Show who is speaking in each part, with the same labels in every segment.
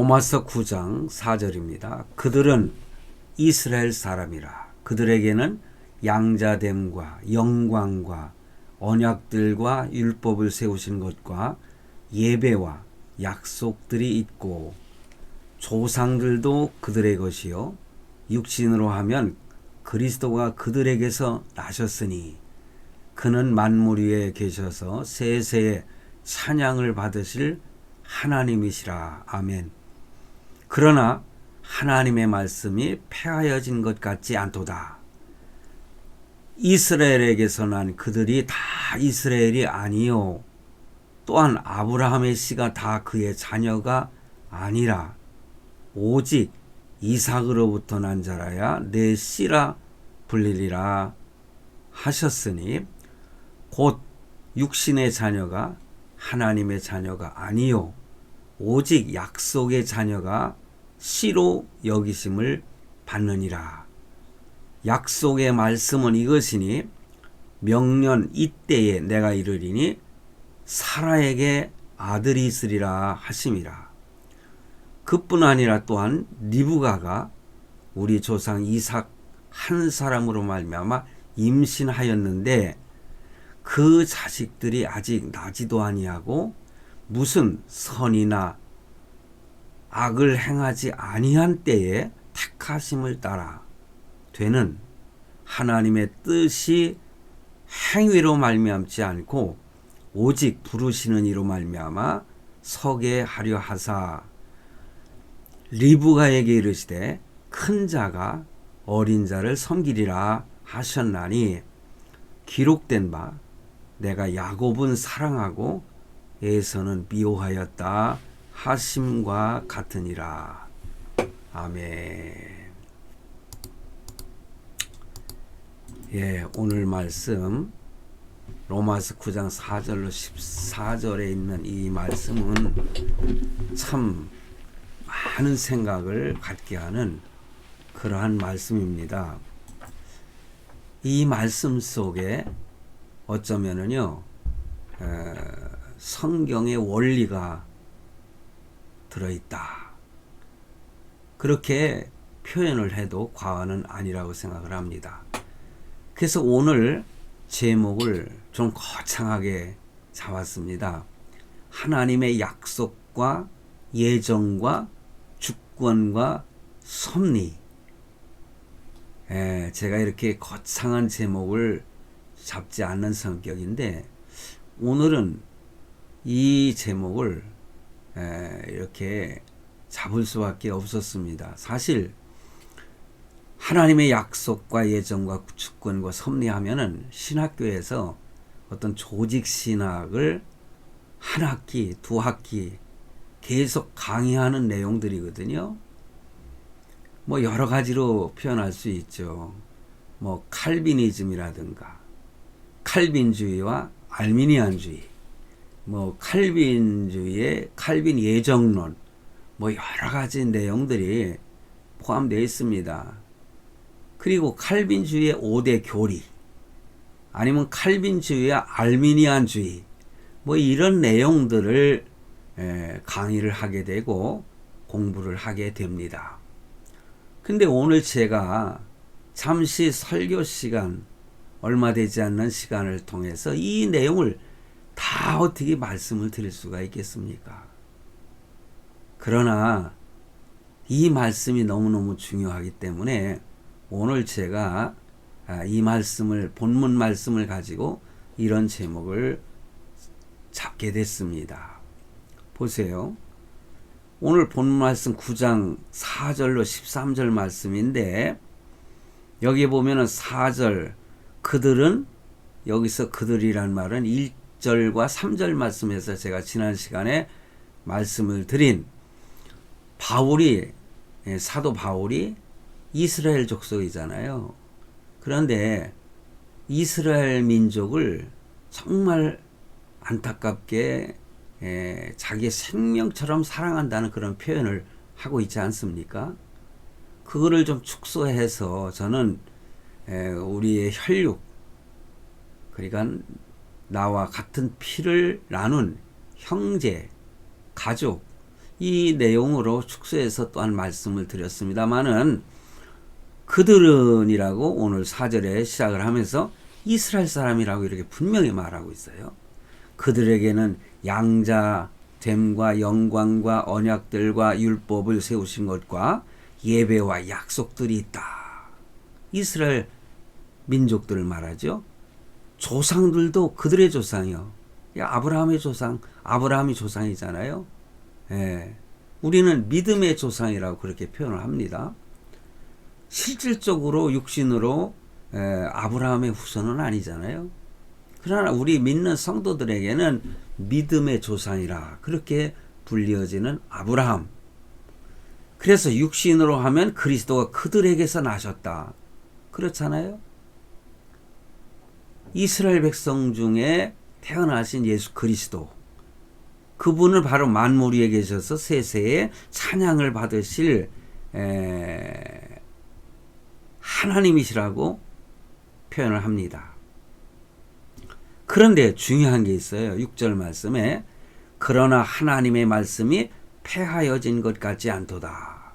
Speaker 1: 로마서 9장 4절입니다. 그들은 이스라엘 사람이라. 그들에게는 양자됨과 영광과 언약들과 율법을 세우신 것과 예배와 약속들이 있고 조상들도 그들의 것이요 육신으로 하면 그리스도가 그들에게서 나셨으니 그는 만물 위에 계셔서 세세에 찬양을 받으실 하나님이시라. 아멘. 그러나 하나님의 말씀이 폐하여진 것 같지 않도다. 이스라엘에게서 난 그들이 다 이스라엘이 아니요 또한 아브라함의 씨가 다 그의 자녀가 아니라 오직 이삭으로부터 난 자라야 내 씨라 불리리라 하셨으니 곧 육신의 자녀가 하나님의 자녀가 아니요 오직 약속의 자녀가 씨로 여기심을 받느니라. 약속의 말씀은 이것이니 명년 이때에 내가 이르리니 사라에게 아들이 있으리라 하심이라. 그뿐 아니라 또한 리브가가 우리 조상 이삭 한 사람으로 말미암아 임신하였는데 그 자식들이 아직 나지도 아니하고 무슨 선이나 악을 행하지 아니한 때에 택하심을 따라 되는 하나님의 뜻이 행위로 말미암지 않고 오직 부르시는 이로 말미암아 서게 하려 하사 리브가에게 이르시되 큰 자가 어린 자를 섬기리라 하셨나니 기록된 바 내가 야곱은 사랑하고 에서는 미워하였다 하심과 같으니라. 아멘. 예, 오늘 말씀 로마서 9장 4절로 14절에 있는 이 말씀은 참 많은 생각을 갖게 하는 그러한 말씀입니다. 이 말씀 속에 어쩌면은요 성경의 원리가 들어있다 그렇게 표현을 해도 과언은 아니라고 생각을 합니다. 그래서 오늘 제목을 좀 거창하게 잡았습니다. 하나님의 약속과 예정과 주권과 섭리. 제가 이렇게 거창한 제목을 잡지 않는 성격인데 오늘은 이 제목을 이렇게 잡을 수밖에 없었습니다. 사실 하나님의 약속과 예정과 주권과 섭리하면은 신학교에서 어떤 조직 신학을 한 학기, 두 학기 계속 강의하는 내용들이거든요. 뭐 여러 가지로 표현할 수 있죠. 뭐 칼비니즘이라든가 칼빈주의와 알미니안주의, 뭐 칼빈주의의 칼빈 예정론, 뭐 여러 가지 내용들이 포함되어 있습니다. 그리고 칼빈주의의 5대 교리, 아니면 칼빈주의의 알미니안주의, 뭐 이런 내용들을 강의를 하게 되고 공부를 하게 됩니다. 근데 오늘 제가 잠시 설교 시간, 얼마 되지 않는 시간을 통해서 이 내용을 다 어떻게 말씀을 드릴 수가 있겠습니까? 그러나 이 말씀이 너무너무 중요하기 때문에 오늘 제가 이 말씀을, 본문 말씀을 가지고 이런 제목을 잡게 됐습니다. 보세요. 오늘 본문 말씀 9장 4절로 13절 말씀인데 여기 보면은 4절 그들은, 여기서 그들이란 말은 1절과 3절 말씀에서 제가 지난 시간에 말씀을 드린 바울이, 사도 바울이 이스라엘 족속이잖아요. 그런데 이스라엘 민족을 정말 안타깝게 자기의 생명처럼 사랑한다는 그런 표현을 하고 있지 않습니까? 그거를 좀 축소해서 저는 우리의 혈육, 그러니까 나와 같은 피를 나눈 형제, 가족, 이 내용으로 축소해서 또한 말씀을 드렸습니다마는 그들은이라고 오늘 4절에 시작을 하면서 이스라엘 사람이라고 이렇게 분명히 말하고 있어요. 그들에게는 양자됨과 영광과 언약들과 율법을 세우신 것과 예배와 약속들이 있다. 이스라엘 민족들을 말하죠. 조상들도 그들의 조상이요. 아브라함의 조상, 아브라함이 조상이잖아요. 예. 우리는 믿음의 조상이라고 그렇게 표현을 합니다. 실질적으로 육신으로 아브라함의 후손은 아니잖아요. 그러나 우리 믿는 성도들에게는 믿음의 조상이라 그렇게 불리어지는 아브라함. 그래서 육신으로 하면 그리스도가 그들에게서 나셨다. 그렇잖아요. 이스라엘 백성 중에 태어나신 예수 그리스도, 그분을 바로 만물 위에 계셔서 세세에 찬양을 받으실 하나님이시라고 표현을 합니다. 그런데 중요한 게 있어요. 6절 말씀에 그러나 하나님의 말씀이 폐하여진 것 같지 않도다.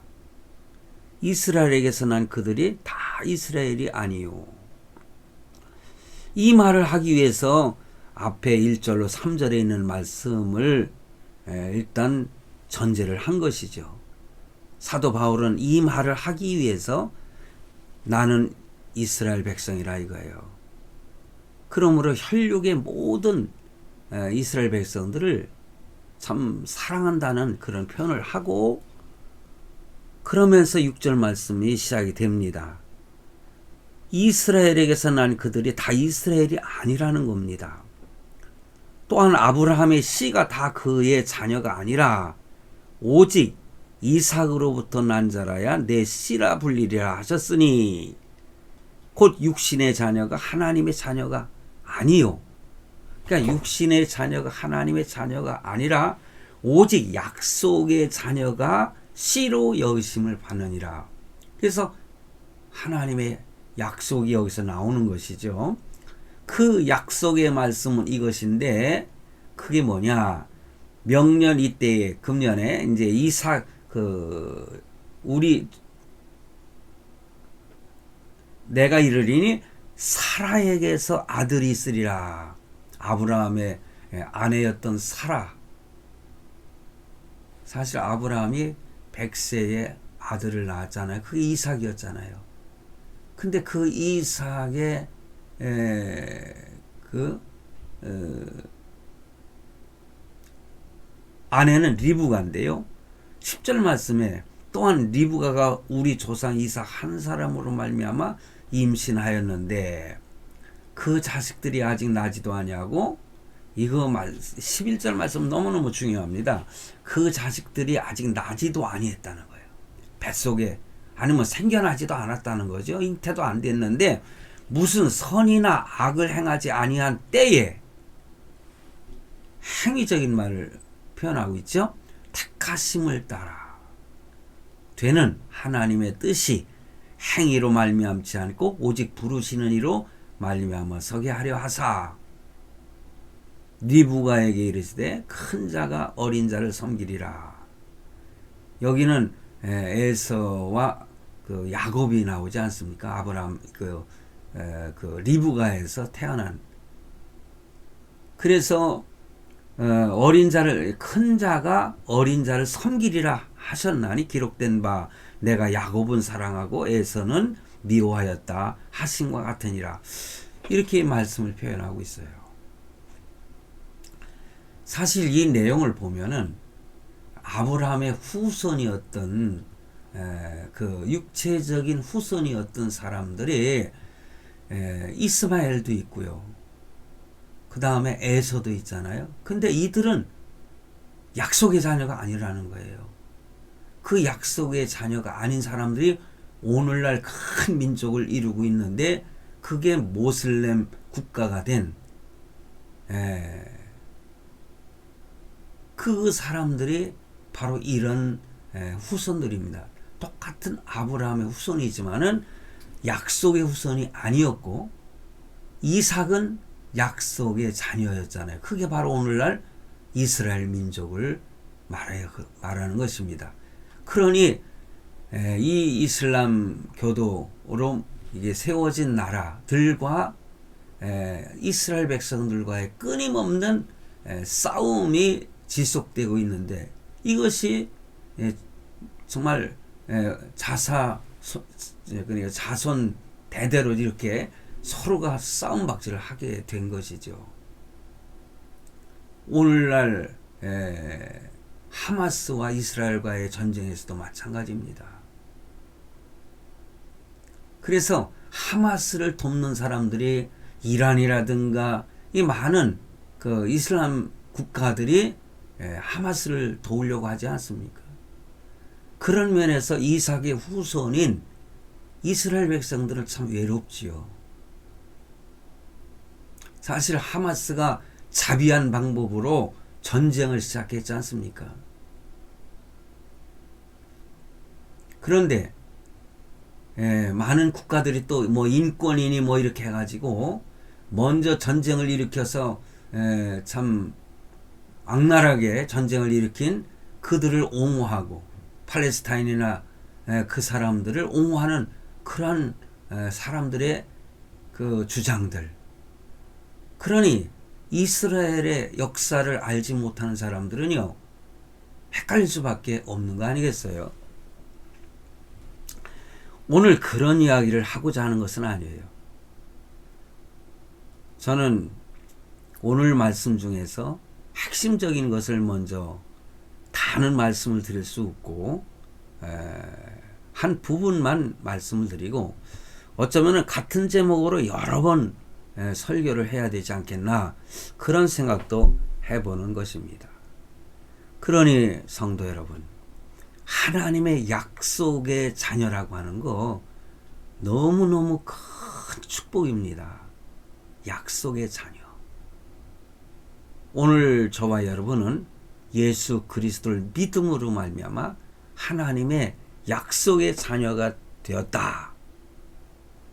Speaker 1: 이스라엘에게서 난 그들이 다 이스라엘이 아니요. 이 말을 하기 위해서 앞에 1절로 3절에 있는 말씀을 일단 전제를 한 것이죠. 사도 바울은 이 말을 하기 위해서 나는 이스라엘 백성이라 이거예요. 그러므로 혈육의 모든 이스라엘 백성들을 참 사랑한다는 그런 표현을 하고 그러면서 6절 말씀이 시작이 됩니다. 이스라엘에게서 난 그들이 다 이스라엘이 아니라는 겁니다. 또한 아브라함의 씨가 다 그의 자녀가 아니라 오직 이삭으로부터 난 자라야 내 씨라 불리리라 하셨으니 곧 육신의 자녀가 하나님의 자녀가 아니요. 그러니까 육신의 자녀가 하나님의 자녀가 아니라 오직 약속의 자녀가 씨로 여기심을 받느니라. 그래서 하나님의 약속이 여기서 나오는 것이죠. 그 약속의 말씀은 이것인데 그게 뭐냐? 명년 이때에 금년에 이제 이삭 우리 내가 이르리니 사라에게서 아들이 있으리라. 아브라함의 아내였던 사라. 사실 아브라함이 100세에 아들을 낳았잖아요. 그게 이삭이었잖아요. 근데 그 이삭의 아내는 리브가인데요. 10절 말씀에 또한 리브가가 우리 조상 이삭 한 사람으로 말미암아 임신하였는데 그 자식들이 아직 나지도 아니하고 이거 11절 말씀 너무너무 중요합니다. 그 자식들이 아직 나지도 아니했다는 거예요. 뱃속에 아니면 생겨나지도 않았다는 거죠. 잉태도 안 됐는데 무슨 선이나 악을 행하지 아니한 때에 행위적인 말을 표현하고 있죠. 택하심을 따라 되는 하나님의 뜻이 행위로 말미암지 않고 오직 부르시는 이로 말미암아 서게 하려 하사 리브가에게 이르시되 큰 자가 어린 자를 섬기리라. 여기는 에서와 그 야곱이 나오지 않습니까? 아브라함 그 리브가에서 태어난. 그래서 어린 자를 큰 자가 어린 자를 섬기리라 하셨나니 기록된 바 내가 야곱은 사랑하고 에서는 미워하였다 하신과 같으니라. 이렇게 말씀을 표현하고 있어요. 사실 이 내용을 보면은 아브라함의 후손이었던 그 육체적인 후손이었던 사람들이 이스마엘도 있고요. 그 다음에 에서도 있잖아요. 근데 이들은 약속의 자녀가 아니라는 거예요. 그 약속의 자녀가 아닌 사람들이 오늘날 큰 민족을 이루고 있는데 그게 모슬렘 국가가 된 그 사람들이 바로 이런 후손들입니다. 똑같은 아브라함의 후손이지만은 약속의 후손이 아니었고 이삭은 약속의 자녀였잖아요. 그게 바로 오늘날 이스라엘 민족을 말하는 것입니다. 그러니 이 이슬람 교도로 이게 세워진 나라들과 이스라엘 백성들과의 끊임없는 싸움이 지속되고 있는데, 이것이 정말 그러니까 자손 대대로 이렇게 서로가 싸움박질을 하게 된 것이죠. 오늘날 하마스와 이스라엘과의 전쟁에서도 마찬가지입니다. 그래서 하마스를 돕는 사람들이 이란이라든가 이 많은 그 이슬람 국가들이 하마스를 도우려고 하지 않습니까? 그런 면에서 이삭의 후손인 이스라엘 백성들은 참 외롭지요. 사실 하마스가 자비한 방법으로 전쟁을 시작했지 않습니까? 그런데 많은 국가들이 또 뭐 인권이니 뭐 이렇게 해가지고 먼저 전쟁을 일으켜서 참 악랄하게 전쟁을 일으킨 그들을 옹호하고, 팔레스타인이나 그 사람들을 옹호하는 그런 사람들의 그 주장들. 그러니 이스라엘의 역사를 알지 못하는 사람들은요, 헷갈릴 수밖에 없는 거 아니겠어요? 오늘 그런 이야기를 하고자 하는 것은 아니에요. 저는 오늘 말씀 중에서 핵심적인 것을 먼저 다는 말씀을 드릴 수 없고, 한 부분만 말씀을 드리고, 어쩌면 같은 제목으로 여러 번 설교를 해야 되지 않겠나, 그런 생각도 해보는 것입니다. 그러니 성도 여러분, 하나님의 약속의 자녀라고 하는 거 너무너무 큰 축복입니다. 약속의 자녀. 오늘 저와 여러분은 예수 그리스도를 믿음으로 말미암아 하나님의 약속의 자녀가 되었다.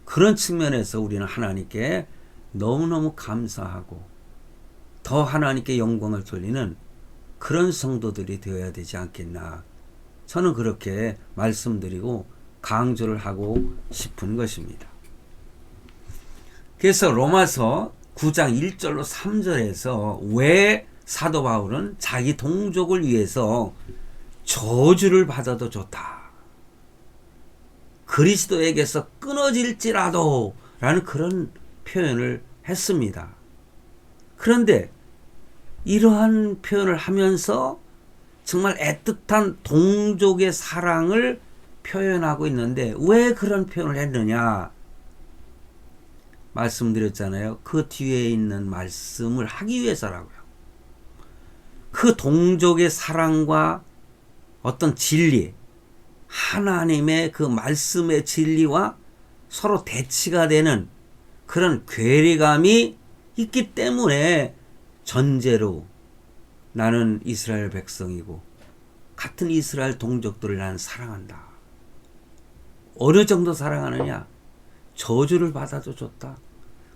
Speaker 1: 그런 측면에서 우리는 하나님께 너무너무 감사하고 더 하나님께 영광을 돌리는 그런 성도들이 되어야 되지 않겠나, 저는 그렇게 말씀드리고 강조를 하고 싶은 것입니다. 그래서 로마서 9장 1절로 3절에서 왜 사도 바울은 자기 동족을 위해서 저주를 받아도 좋다, 그리스도에게서 끊어질지라도 라는 그런 표현을 했습니다. 그런데 이러한 표현을 하면서 정말 애틋한 동족의 사랑을 표현하고 있는데 왜 그런 표현을 했느냐 말씀드렸잖아요. 그 뒤에 있는 말씀을 하기 위해서라고요. 그 동족의 사랑과 어떤 진리, 하나님의 그 말씀의 진리와 서로 대치가 되는 그런 괴리감이 있기 때문에 전제로 나는 이스라엘 백성이고 같은 이스라엘 동족들을 나는 사랑한다. 어느 정도 사랑하느냐? 저주를 받아도 좋다.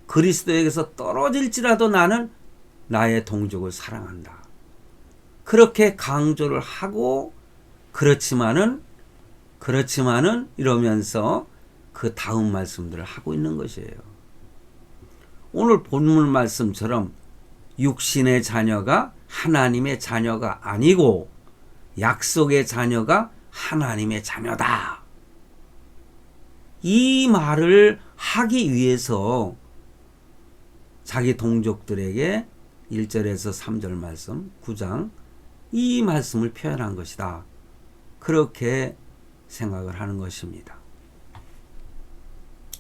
Speaker 1: 그리스도에게서 떨어질지라도 나는 나의 동족을 사랑한다. 그렇게 강조를 하고 그렇지만은 이러면서 그 다음 말씀들을 하고 있는 것이에요. 오늘 본문 말씀처럼 육신의 자녀가 하나님의 자녀가 아니고 약속의 자녀가 하나님의 자녀다. 이 말을 하기 위해서 자기 동족들에게 1절에서 3절 말씀 9장 이 말씀을 표현한 것이다. 그렇게 생각을 하는 것입니다.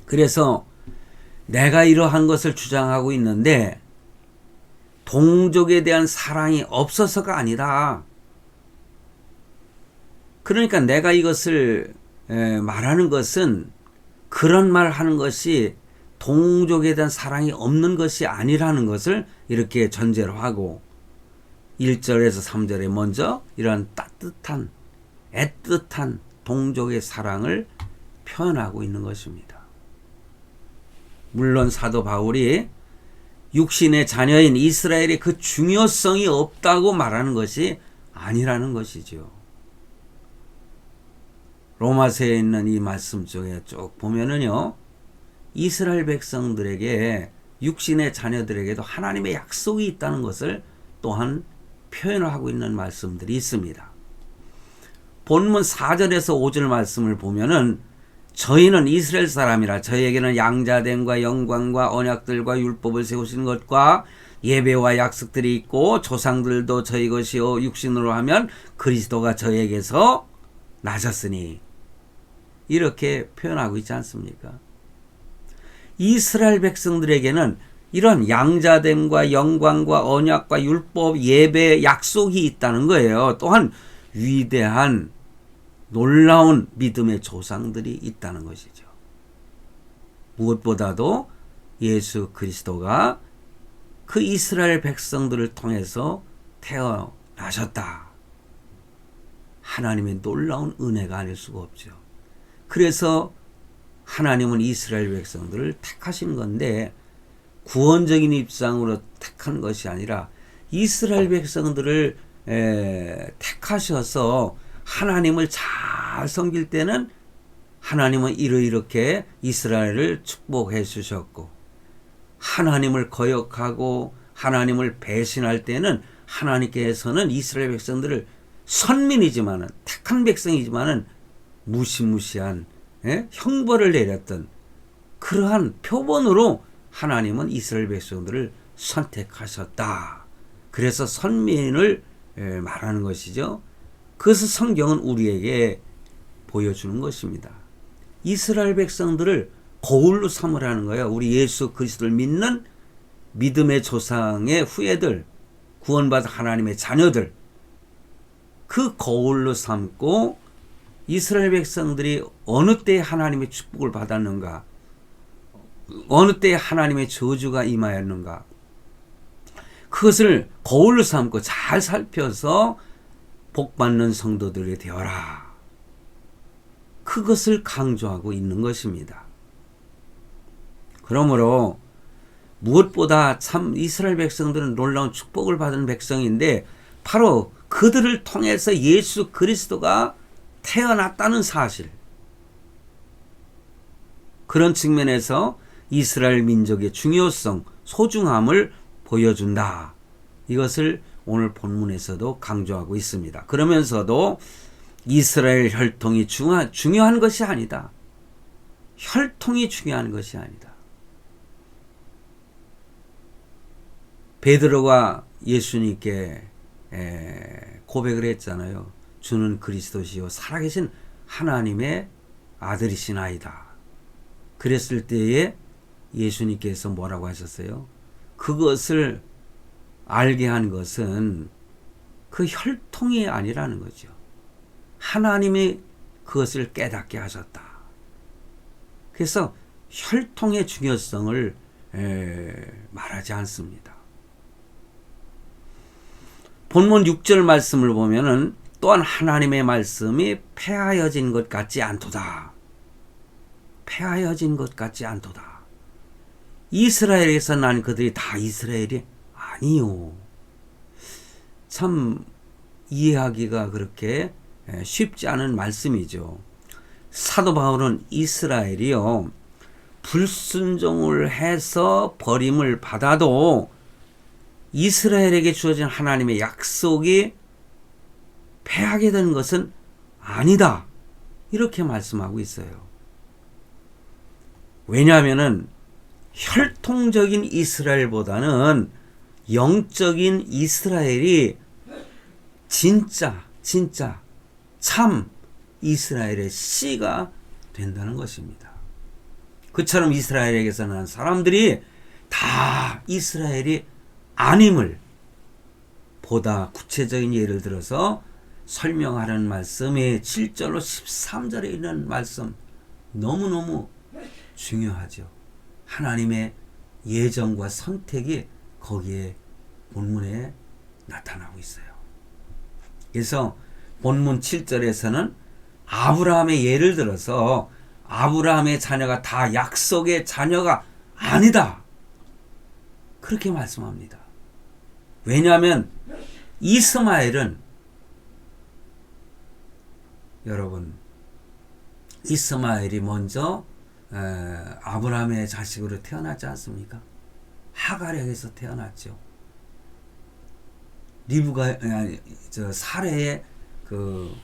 Speaker 1: 그래서 내가 이러한 것을 주장하고 있는데 동족에 대한 사랑이 없어서가 아니다. 그러니까 내가 이것을 말하는 것은 그런 말 하는 것이 동족에 대한 사랑이 없는 것이 아니라는 것을 이렇게 전제로 하고 1절에서 3절에 먼저 이런 따뜻한 애틋한 동족의 사랑을 표현하고 있는 것입니다. 물론 사도 바울이 육신의 자녀인 이스라엘의 그 중요성이 없다고 말하는 것이 아니라는 것이죠. 로마서에 있는 이 말씀 쪽에 쭉 보면은요, 이스라엘 백성들에게, 육신의 자녀들에게도 하나님의 약속이 있다는 것을 또한 표현을 하고 있는 말씀들이 있습니다. 본문 4절에서 5절 말씀을 보면은 저희는 이스라엘 사람이라 저희에게는 양자됨과 영광과 언약들과 율법을 세우신 것과 예배와 약속들이 있고 조상들도 저희 것이요 육신으로 하면 그리스도가 저희에게서 나셨으니, 이렇게 표현하고 있지 않습니까? 이스라엘 백성들에게는 이런 양자됨과 영광과 언약과 율법, 예배, 약속이 있다는 거예요. 또한 위대한 놀라운 믿음의 조상들이 있다는 것이죠. 무엇보다도 예수 그리스도가 그 이스라엘 백성들을 통해서 태어나셨다. 하나님의 놀라운 은혜가 아닐 수가 없죠. 그래서 하나님은 이스라엘 백성들을 택하신 건데, 구원적인 입장으로 택한 것이 아니라 이스라엘 백성들을 택하셔서 하나님을 잘 섬길 때는 하나님은 이렇게 이스라엘을 축복해 주셨고, 하나님을 거역하고 하나님을 배신할 때는 하나님께서는 이스라엘 백성들을 선민이지만은, 택한 백성이지만은 무시무시한 형벌을 내렸던 그러한 표본으로 하나님은 이스라엘 백성들을 선택하셨다. 그래서 선민을 말하는 것이죠. 그것을 성경은 우리에게 보여주는 것입니다. 이스라엘 백성들을 거울로 삼으라는 거예요. 우리 예수 그리스도를 믿는 믿음의 조상의 후예들, 구원받은 하나님의 자녀들, 그 거울로 삼고 이스라엘 백성들이 어느 때에 하나님의 축복을 받았는가, 어느 때에 하나님의 저주가 임하였는가, 그것을 거울로 삼고 잘 살펴서 복받는 성도들이 되어라. 그것을 강조하고 있는 것입니다. 그러므로 무엇보다 참 이스라엘 백성들은 놀라운 축복을 받은 백성인데, 바로 그들을 통해서 예수 그리스도가 태어났다는 사실, 그런 측면에서 이스라엘 민족의 중요성, 소중함을 보여준다. 이것을 오늘 본문에서도 강조하고 있습니다. 그러면서도 이스라엘 혈통이 중요한 것이 아니다. 혈통이 중요한 것이 아니다. 베드로가 예수님께 고백을 했잖아요. 주는 그리스도시요 살아계신 하나님의 아들이시나이다. 그랬을 때에 예수님께서 뭐라고 하셨어요? 그것을 알게 한 것은 그 혈통이 아니라는 거죠. 하나님이 그것을 깨닫게 하셨다. 그래서 혈통의 중요성을 말하지 않습니다. 본문 6절 말씀을 보면은 또한 하나님의 말씀이 폐하여진 것 같지 않도다. 폐하여진 것 같지 않도다. 이스라엘에서 난 그들이 다 이스라엘이 아니요. 참 이해하기가 그렇게 쉽지 않은 말씀이죠. 사도 바울은 이스라엘이요, 불순종을 해서 버림을 받아도 이스라엘에게 주어진 하나님의 약속이 패하게 된 것은 아니다. 이렇게 말씀하고 있어요. 왜냐하면은 혈통적인 이스라엘보다는 영적인 이스라엘이 진짜 참 이스라엘의 씨가 된다는 것입니다. 그처럼 이스라엘에게서 난 사람들이 다 이스라엘이 아님을 보다 구체적인 예를 들어서 설명하는 말씀이 7절로 13절에 있는 말씀, 너무너무 중요하죠. 하나님의 예정과 선택이 거기에 본문에 나타나고 있어요. 그래서 본문 7절에서는 아브라함의 예를 들어서 아브라함의 자녀가 다 약속의 자녀가 아니다. 그렇게 말씀합니다. 왜냐하면 이스마엘은 여러분 이스마엘이 먼저 아브라함의 자식으로 태어나지 않습니까? 하갈에게서 태어났죠. 사레의 그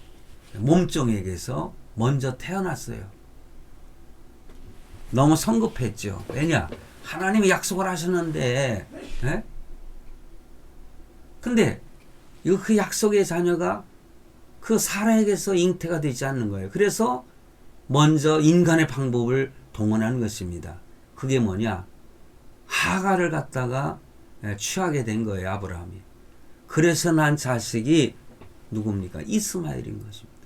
Speaker 1: 몸종에게서 먼저 태어났어요. 너무 성급했죠. 왜냐? 하나님이 약속을 하셨는데, 근데 그 약속의 자녀가 그 사라에게서 잉태가 되지 않는 거예요. 그래서 먼저 인간의 방법을 동원하는 것입니다. 그게 뭐냐? 하갈을 갖다가 취하게 된 거예요, 아브라함이. 그래서 난 자식이 누굽니까? 이스마엘인 것입니다.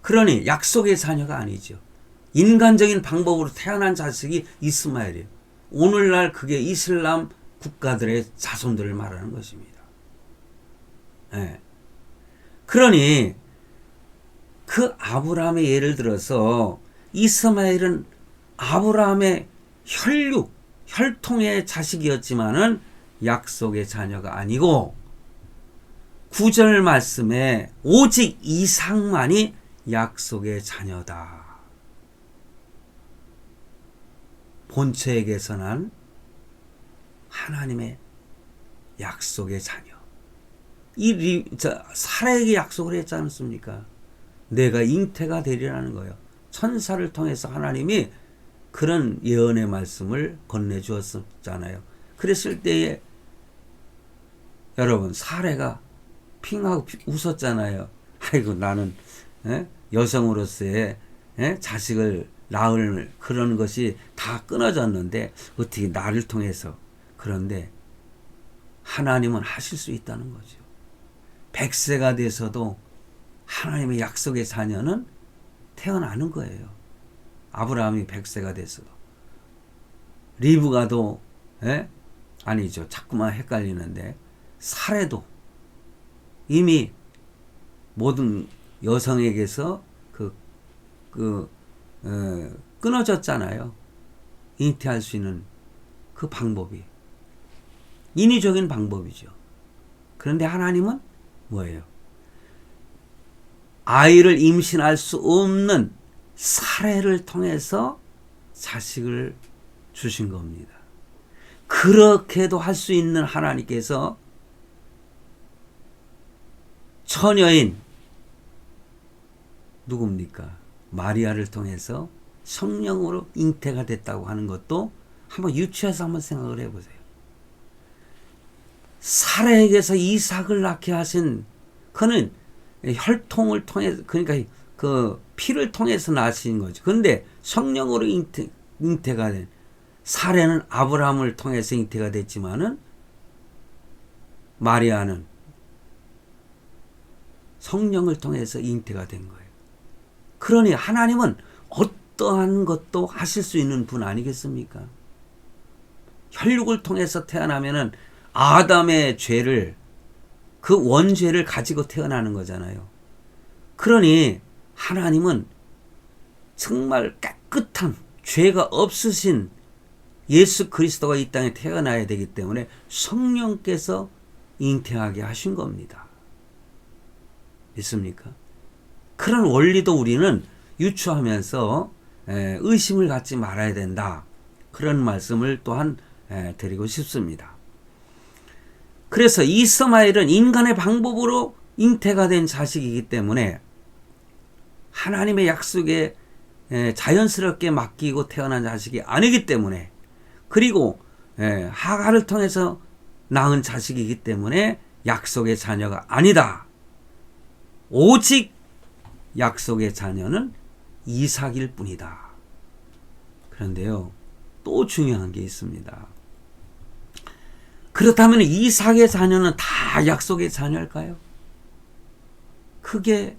Speaker 1: 그러니 약속의 자녀가 아니죠. 인간적인 방법으로 태어난 자식이 이스마엘이에요. 오늘날 그게 이슬람 국가들의 자손들을 말하는 것입니다. 네. 그러니 그 아브라함의 예를 들어서 이스마엘은 아브라함의 혈통의 자식이었지만은 약속의 자녀가 아니고 9절 말씀에 오직 이삭만이 약속의 자녀다. 본처에게서 난 하나님의 약속의 자녀. 사라에게 약속을 했지 않습니까? 내가 잉태가 되리라는 거예요. 천사를 통해서 하나님이 그런 예언의 말씀을 건네주었잖아요. 그랬을 때에 여러분 사라가 핑하고 웃었잖아요. 아이고 나는 여성으로서의 자식을 낳을 그런 것이 다 끊어졌는데 어떻게 나를 통해서. 그런데 하나님은 하실 수 있다는 거죠. 100세가 돼서도 하나님의 약속의 자녀는 태어나는 거예요. 아브라함이 100세가 됐어도. 리브가도 아니죠. 자꾸만 헷갈리는데 사레도 이미 모든 여성에게서 끊어졌잖아요. 잉태할 수 있는 그 방법이. 인위적인 방법이죠. 그런데 하나님은 뭐예요? 아이를 임신할 수 없는 사례를 통해서 자식을 주신 겁니다. 그렇게도 할 수 있는 하나님께서 처녀인 누굽니까? 마리아를 통해서 성령으로 잉태가 됐다고 하는 것도 한번 유추해서 한번 생각을 해보세요. 사라에게서 이삭을 낳게 하신 그는 혈통을 통해서, 그러니까 그 피를 통해서 낳으신 거죠. 그런데 성령으로 잉태가 된 사라는 아브라함을 통해서 잉태가 됐지만은 마리아는 성령을 통해서 잉태가 된 거예요. 그러니 하나님은 어떠한 것도 하실 수 있는 분 아니겠습니까? 혈육을 통해서 태어나면은 아담의 죄를, 그 원죄를 가지고 태어나는 거잖아요. 그러니 하나님은 정말 깨끗한 죄가 없으신 예수 그리스도가 이 땅에 태어나야 되기 때문에 성령께서 잉태하게 하신 겁니다. 믿습니까? 그런 원리도 우리는 유추하면서 의심을 갖지 말아야 된다. 그런 말씀을 또한 드리고 싶습니다. 그래서 이스마엘은 인간의 방법으로 잉태가 된 자식이기 때문에 하나님의 약속에 자연스럽게 맡기고 태어난 자식이 아니기 때문에, 그리고 하갈을 통해서 낳은 자식이기 때문에 약속의 자녀가 아니다. 오직 약속의 자녀는 이삭일 뿐이다. 그런데요, 또 중요한 게 있습니다. 그렇다면 이삭의 자녀는 다 약속의 자녀일까요? 크게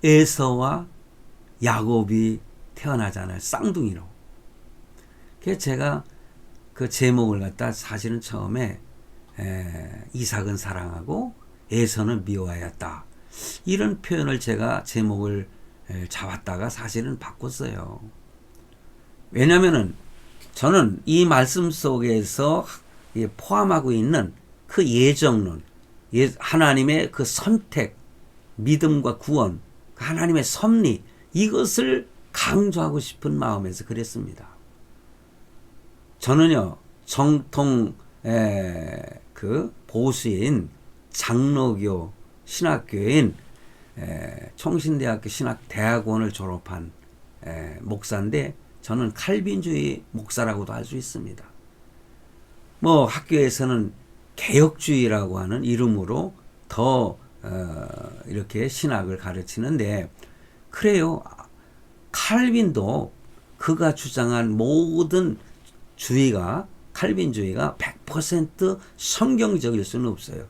Speaker 1: 에서와 야곱이 태어나잖아요. 쌍둥이로. 그래서 제가 그 제목을 갖다 사실은 처음에 이삭은 사랑하고 에서는 미워하였다. 이런 표현을 제가 제목을 잡았다가 사실은 바꿨어요. 왜냐면은 저는 이 말씀 속에서 포함하고 있는 그 예정론, 하나님의 그 선택, 믿음과 구원, 하나님의 섭리, 이것을 강조하고 싶은 마음에서 그랬습니다. 저는요, 정통 그 보수인 장로교 신학교인 총신대학교 신학대학원을 졸업한 목사인데, 저는 칼빈주의 목사라고도 할 수 있습니다. 뭐 학교에서는 개혁주의라고 하는 이름으로 더 이렇게 신학을 가르치는데, 그래요. 칼빈도 그가 주장한 모든 주의가, 칼빈주의가 100% 성경적일 수는 없어요.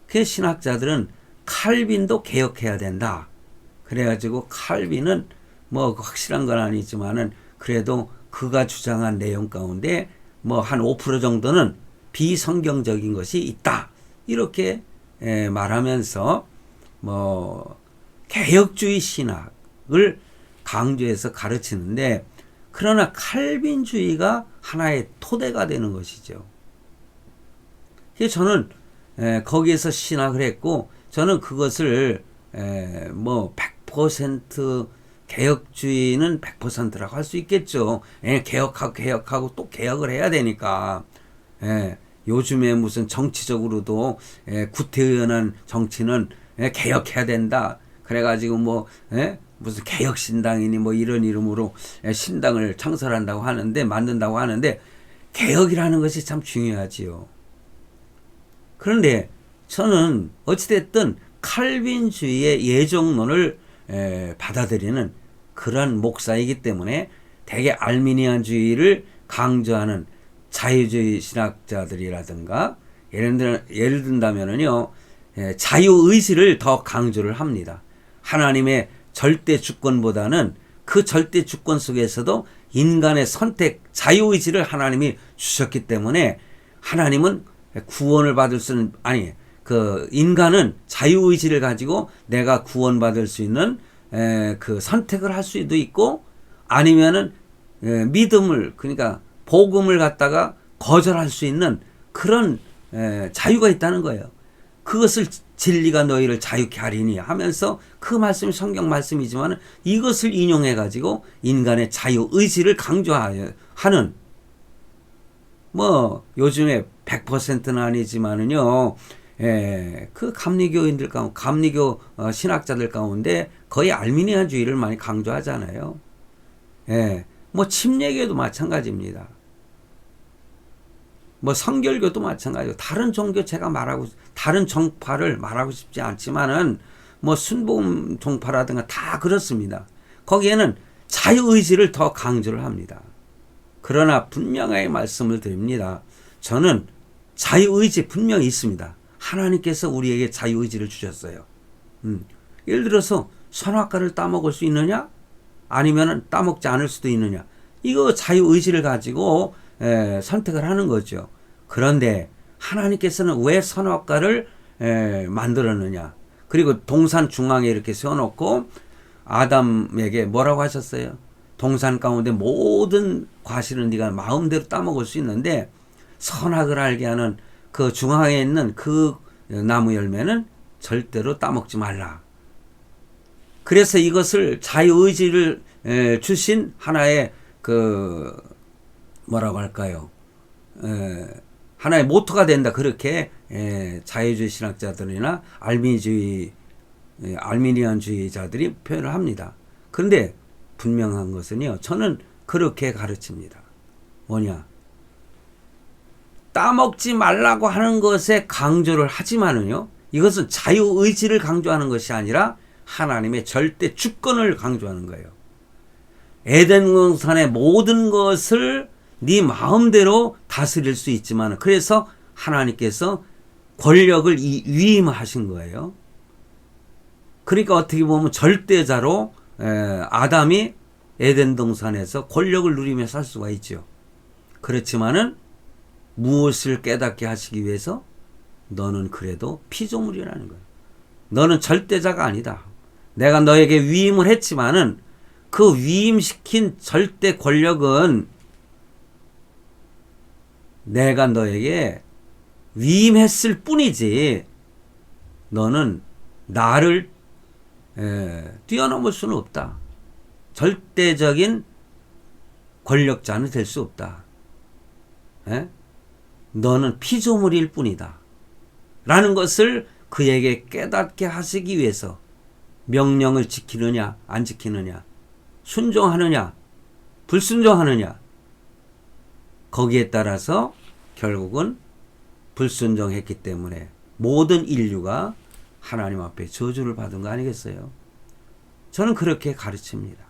Speaker 1: 그 신학자들은 칼빈도 개혁해야 된다. 그래가지고 칼빈은 뭐 확실한 건 아니지만은 그래도 그가 주장한 내용 가운데 뭐 한 5% 정도는 비성경적인 것이 있다. 이렇게 말하면서 뭐 개혁주의 신학을 강조해서 가르치는데, 그러나 칼빈주의가 하나의 토대가 되는 것이죠. 그래서 저는 거기에서 신학을 했고, 저는 그것을 뭐 100% 개혁주의는 100%라고 할 수 있겠죠. 개혁하고 또 개혁을 해야 되니까. 요즘에 무슨 정치적으로도 구태의연한 정치는 개혁해야 된다. 그래가지고 뭐 무슨 개혁신당이니 뭐 이런 이름으로 신당을 창설한다고 하는데, 만든다고 하는데, 개혁이라는 것이 참 중요하지요. 그런데 저는 어찌됐든 칼빈주의의 예정론을 받아들이는 그런 목사이기 때문에 대개 알미니안주의를 강조하는 자유주의 신학자들이라든가, 예를 든다면은요, 자유의지를 더 강조를 합니다. 하나님의 절대 주권보다는 그 절대 주권 속에서도 인간의 선택, 자유의지를 하나님이 주셨기 때문에, 하나님은 구원을 받을 수는, 인간은 자유의지를 가지고 내가 구원받을 수 있는 그 선택을 할 수도 있고, 아니면은 믿음을, 그러니까 복음을 갖다가 거절할 수 있는 그런 자유가 있다는 거예요. 그것을 진리가 너희를 자유케 하리니 하면서, 그 말씀이 성경 말씀이지만 이것을 인용해 가지고 인간의 자유의지를 강조하는, 뭐 요즘에 100%는 아니지만은요, 그 감리교인들 가운데, 감리교 신학자들 가운데 거의 알미니안주의를 많이 강조하잖아요. 뭐 침례교도 마찬가지입니다. 뭐 성결교도 마찬가지고, 다른 종교 다른 정파를 말하고 싶지 않지만은 뭐 순복음 종파라든가 다 그렇습니다. 거기에는 자유의지를 더 강조를 합니다. 그러나 분명하게 말씀을 드립니다. 저는 자유의지 분명히 있습니다. 하나님께서 우리에게 자유의지를 주셨어요. 예를 들어서 선악과를 따먹을 수 있느냐? 아니면 따먹지 않을 수도 있느냐? 이거 자유의지를 가지고 선택을 하는 거죠. 그런데 하나님께서는 왜 선악과를 만들었느냐? 그리고 동산 중앙에 이렇게 세워놓고 아담에게 뭐라고 하셨어요? 동산 가운데 모든 과실은 네가 마음대로 따먹을 수 있는데, 선악을 알게 하는 그 중앙에 있는 그 나무 열매는 절대로 따먹지 말라. 그래서 이것을 자유의지를 주신 하나의 그 뭐라고 할까요? 하나의 모토가 된다. 그렇게 자유주의 신학자들이나 알미니안주의자들이 표현을 합니다. 그런데 분명한 것은요, 저는 그렇게 가르칩니다. 뭐냐? 따먹지 말라고 하는 것에 강조를 하지만은요, 이것은 자유의지를 강조하는 것이 아니라 하나님의 절대 주권을 강조하는 거예요. 에덴 동산의 모든 것을 네 마음대로 다스릴 수 있지만, 그래서 하나님께서 권력을 위임하신 거예요. 그러니까 어떻게 보면 절대자로 아담이 에덴 동산에서 권력을 누리며 살 수가 있죠. 그렇지만은 무엇을 깨닫게 하시기 위해서? 너는 그래도 피조물이라는 거예요. 너는 절대자가 아니다. 내가 너에게 위임을 했지만은 그 위임시킨 절대 권력은 내가 너에게 위임했을 뿐이지, 너는 나를 뛰어넘을 수는 없다. 절대적인 권력자는 될 수 없다. 너는 피조물일 뿐이다. 라는 것을 그에게 깨닫게 하시기 위해서 명령을 지키느냐 안 지키느냐, 순종하느냐 불순종하느냐, 거기에 따라서 결국은 불순종했기 때문에 모든 인류가 하나님 앞에 저주를 받은 거 아니겠어요? 저는 그렇게 가르칩니다.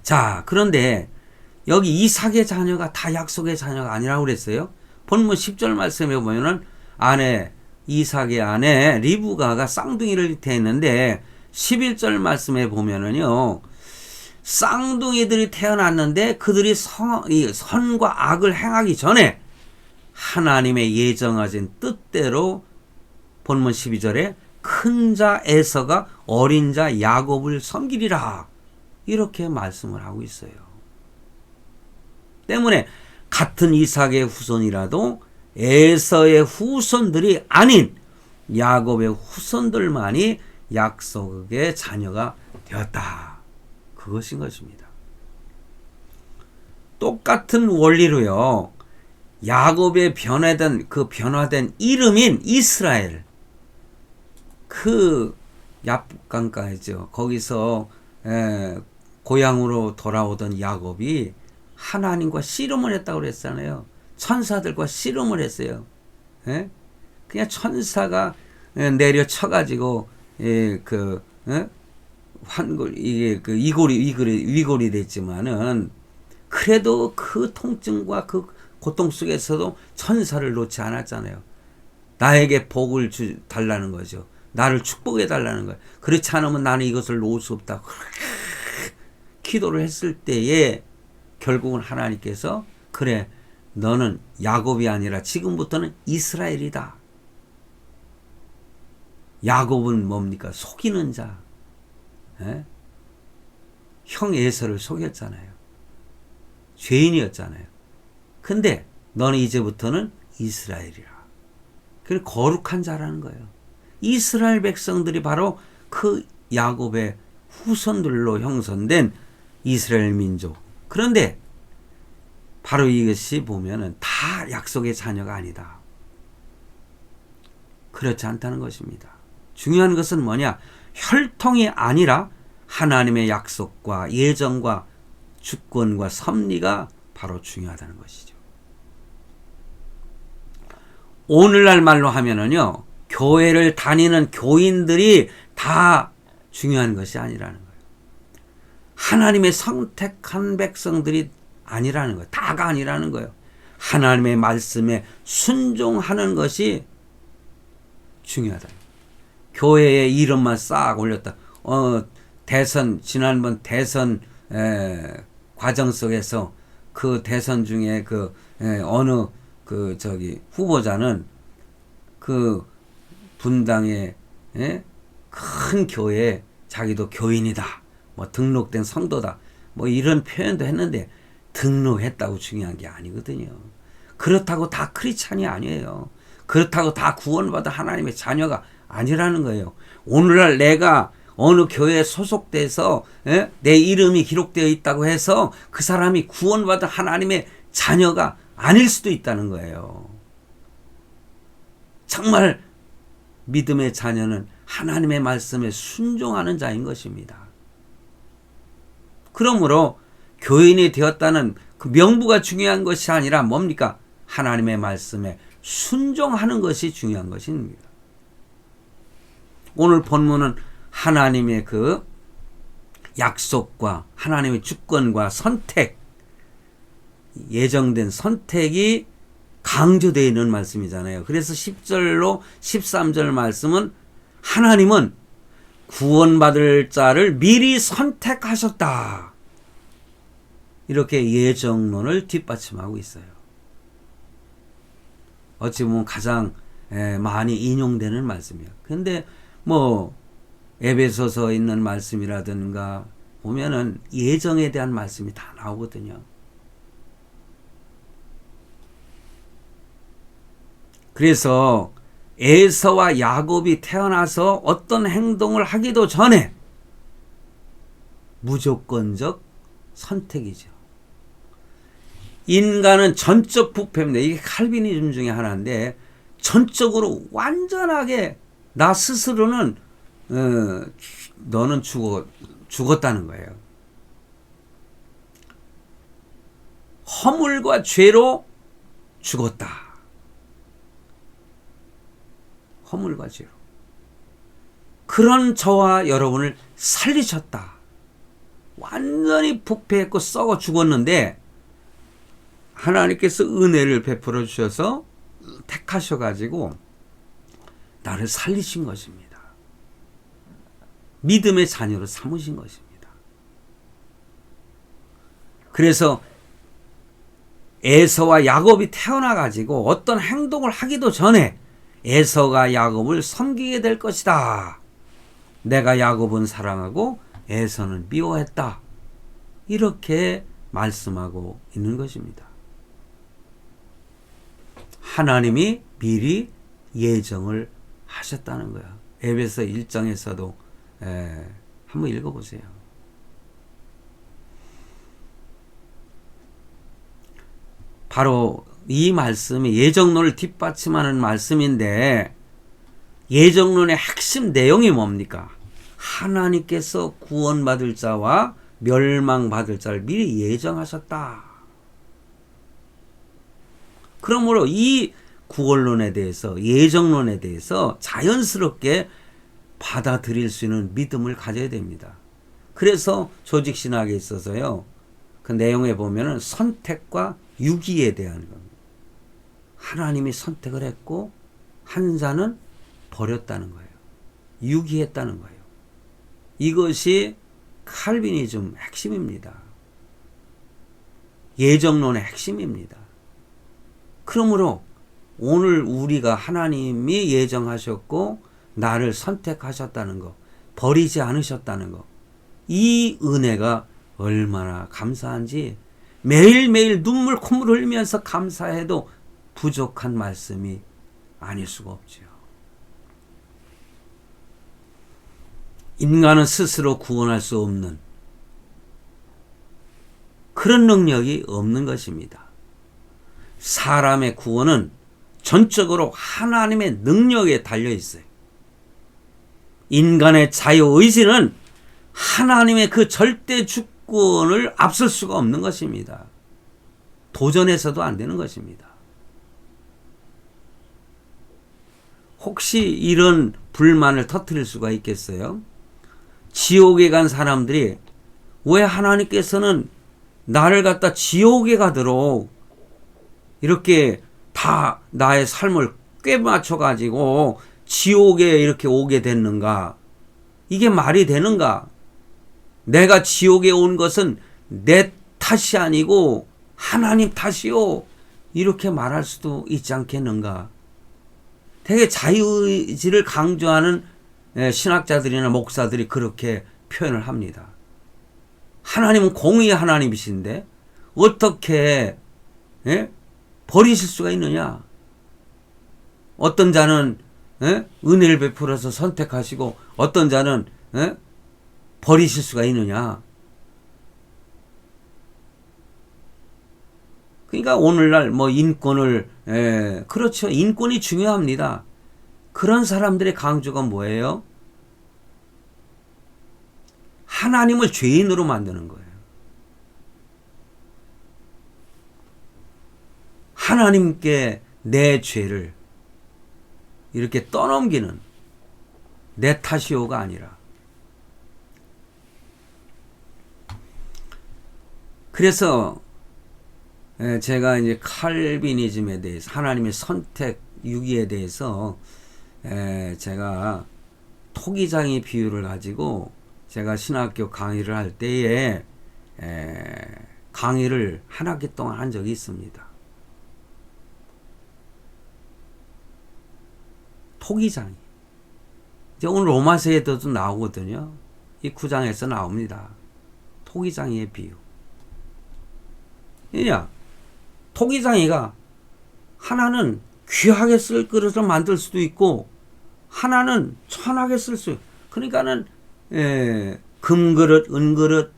Speaker 1: 자, 그런데 여기 이삭의 자녀가 다 약속의 자녀가 아니라고 그랬어요. 본문 10절 말씀에 보면은 이삭의 아내 리브가가 쌍둥이를 태했는데 11절 말씀에 보면은요, 쌍둥이들이 태어났는데 그들이 선과 악을 행하기 전에 하나님의 예정하신 뜻대로 본문 12절에 큰 자 에서가 어린 자 야곱을 섬기리라, 이렇게 말씀을 하고 있어요. 때문에 같은 이삭의 후손이라도 에서의 후손들이 아닌 야곱의 후손들만이 약속의 자녀가 되었다. 그것인 것입니다. 똑같은 원리로요, 야곱의 변화된 이름인 이스라엘, 그 야복강가이죠. 거기서 고향으로 돌아오던 야곱이 하나님과 씨름을 했다고 그랬잖아요. 천사들과 씨름을 했어요. 그냥 천사가 내려쳐가지고 위골이 됐지만은, 그래도 그 통증과 그 고통 속에서도 천사를 놓지 않았잖아요. 나에게 복을 달라는 거죠. 나를 축복해 달라는 거예요. 그렇지 않으면 나는 이것을 놓을 수 없다. 기도를 했을 때에 결국은 하나님께서, 그래, 너는 야곱이 아니라 지금부터는 이스라엘이다. 야곱은 뭡니까? 속이는 자. 형 에서를 속였잖아요. 죄인이었잖아요. 근데 너는 이제부터는 이스라엘이라. 그 거룩한 자라는 거예요. 이스라엘 백성들이 바로 그 야곱의 후손들로 형성된 이스라엘 민족. 그런데 바로 이것이 보면은 다 약속의 자녀가 아니다. 그렇지 않다는 것입니다. 중요한 것은 뭐냐? 혈통이 아니라 하나님의 약속과 예정과 주권과 섭리가 바로 중요하다는 것이죠. 오늘날 말로 하면은요, 교회를 다니는 교인들이 다 중요한 것이 아니라는 거예요. 하나님의 선택한 백성들이 아니라는 거예요. 다가 아니라는 거예요. 하나님의 말씀에 순종하는 것이 중요하다. 교회에 이름만 싹 올렸다. 지난번 대선 과정 속에서 그 대선 중에 어느 후보자는 그 분당의 큰 교회에 자기도 교인이다, 뭐 등록된 성도다, 뭐 이런 표현도 했는데, 등록했다고 중요한 게 아니거든요. 그렇다고 다 크리스찬이 아니에요. 그렇다고 다 구원받은 하나님의 자녀가 아니라는 거예요. 오늘날 내가 어느 교회에 소속돼서 내 이름이 기록되어 있다고 해서 그 사람이 구원받은 하나님의 자녀가 아닐 수도 있다는 거예요. 정말 믿음의 자녀는 하나님의 말씀에 순종하는 자인 것입니다. 그러므로 교인이 되었다는 그 명부가 중요한 것이 아니라 뭡니까? 하나님의 말씀에 순종하는 것이 중요한 것입니다. 오늘 본문은 하나님의 그 약속과 하나님의 주권과 선택, 예정된 선택이 강조되어 있는 말씀이잖아요. 그래서 10절로 13절 말씀은 하나님은 구원받을 자를 미리 선택하셨다, 이렇게 예정론을 뒷받침하고 있어요. 어찌 보면 가장 많이 인용되는 말씀이에요. 근데 에베소서 있는 말씀이라든가 보면은 예정에 대한 말씀이 다 나오거든요. 그래서 에서와 야곱이 태어나서 어떤 행동을 하기도 전에 무조건적 선택이죠. 인간은 전적 부패입니다. 이게 칼비니즘 중에 하나인데 전적으로 완전하게 나 스스로는 너는 죽었다는 거예요. 허물과 죄로 죽었다. 허물과 죄로. 그런 저와 여러분을 살리셨다. 완전히 부패했고 썩어 죽었는데 하나님께서 은혜를 베풀어 주셔서 택하셔가지고 나를 살리신 것입니다. 믿음의 자녀로 삼으신 것입니다. 그래서 에서와 야곱이 태어나가지고 어떤 행동을 하기도 전에 에서가 야곱을 섬기게 될 것이다. 내가 야곱은 사랑하고 에서는 미워했다. 이렇게 말씀하고 있는 것입니다. 하나님이 미리 예정을 하셨다는 거야. 에베소 1장에서도 한번 읽어보세요. 바로 이 말씀이 예정론을 뒷받침하는 말씀인데 예정론의 핵심 내용이 뭡니까? 하나님께서 구원받을 자와 멸망받을 자를 미리 예정하셨다. 그러므로 이 구원론에 대해서 예정론에 대해서 자연스럽게 받아들일 수 있는 믿음을 가져야 됩니다. 그래서 조직신학에 있어서요. 그 내용에 보면은 선택과 유기에 대한 겁니다. 하나님이 선택을 했고 한 자는 버렸다는 거예요. 유기했다는 거예요. 이것이 칼비니즘 핵심입니다. 예정론의 핵심입니다. 그러므로 오늘 우리가 하나님이 예정하셨고 나를 선택하셨다는 것, 버리지 않으셨다는 것, 이 은혜가 얼마나 감사한지 매일매일 눈물 콧물 흘리면서 감사해도 부족한 말씀이 아닐 수가 없죠. 인간은 스스로 구원할 수 없는 그런 능력이 없는 것입니다. 사람의 구원은 전적으로 하나님의 능력에 달려 있어요. 인간의 자유의지는 하나님의 그 절대 주권을 앞설 수가 없는 것입니다. 도전해서도 안 되는 것입니다. 혹시 이런 불만을 터뜨릴 수가 있겠어요? 지옥에 간 사람들이 왜 하나님께서는 나를 갖다 지옥에 가도록 이렇게 다 나의 삶을 꿰맞춰 가지고 지옥에 이렇게 오게 됐는가? 이게 말이 되는가? 내가 지옥에 온 것은 내 탓이 아니고 하나님 탓이요. 이렇게 말할 수도 있지 않겠는가? 되게 자유의지를 강조하는 신학자들이나 목사들이 그렇게 표현을 합니다. 하나님은 공의의 하나님이신데 어떻게 버리실 수가 있느냐? 어떤 자는 은혜를 베풀어서 선택하시고 어떤 자는 버리실 수가 있느냐? 그러니까 오늘날 뭐 인권을 그렇죠. 인권이 중요합니다. 그런 사람들의 강조가 뭐예요? 하나님을 죄인으로 만드는 거예요. 하나님께 내 죄를 이렇게 떠넘기는 내 탓이오가 아니라. 그래서 제가 이제 칼비니즘에 대해서 하나님의 선택 유기에 대해서 제가 토기장이 비유를 가지고 제가 신학교 강의를 할 때에 강의를 한 학기 동안 한 적이 있습니다. 토기장이 이제 오늘 로마서에도 나오거든요. 이 9장에서 나옵니다. 토기장이의 비유. 왜냐? 토기장이가 하나는 귀하게 쓸 그릇을 만들 수도 있고 하나는 천하게 쓸 수. 그러니까는 금그릇, 은그릇,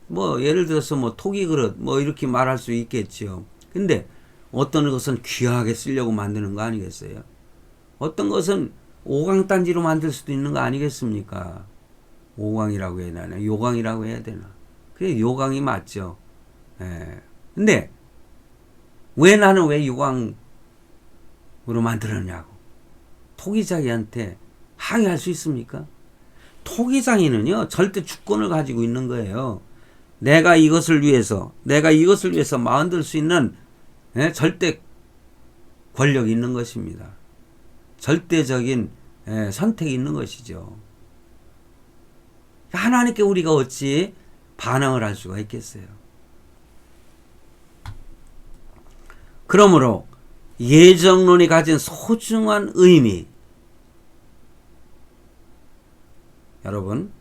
Speaker 1: 뭐 예를 들어서 뭐 토기 그릇 뭐 이렇게 말할 수 있겠지요. 근데 어떤 것은 귀하게 쓰려고 만드는 거 아니겠어요? 어떤 것은 오강단지로 만들 수도 있는 거 아니겠습니까? 오강이라고 해야 되나? 요강이라고 해야 되나? 그래 요강이 맞죠. 근데 왜 나는 왜 요강으로 만들었냐고. 토기장이한테 항의할 수 있습니까? 토기장이는요 절대 주권을 가지고 있는 거예요. 내가 이것을 위해서 만들 수 있는 절대 권력이 있는 것입니다. 절대적인 선택이 있는 것이죠. 하나님께 우리가 어찌 반항을 할 수가 있겠어요. 그러므로 예정론이 가진 소중한 의미, 여러분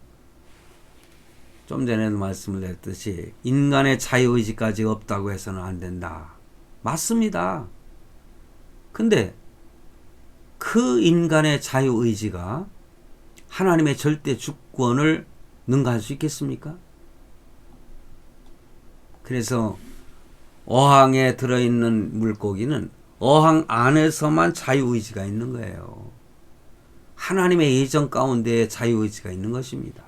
Speaker 1: 좀 전에도 말씀을 드렸듯이 인간의 자유의지까지 없다고 해서는 안 된다. 맞습니다. 근데 그 인간의 자유의지가 하나님의 절대 주권을 능가할 수 있겠습니까? 그래서 어항에 들어있는 물고기는 어항 안에서만 자유의지가 있는 거예요. 하나님의 예정 가운데 자유의지가 있는 것입니다.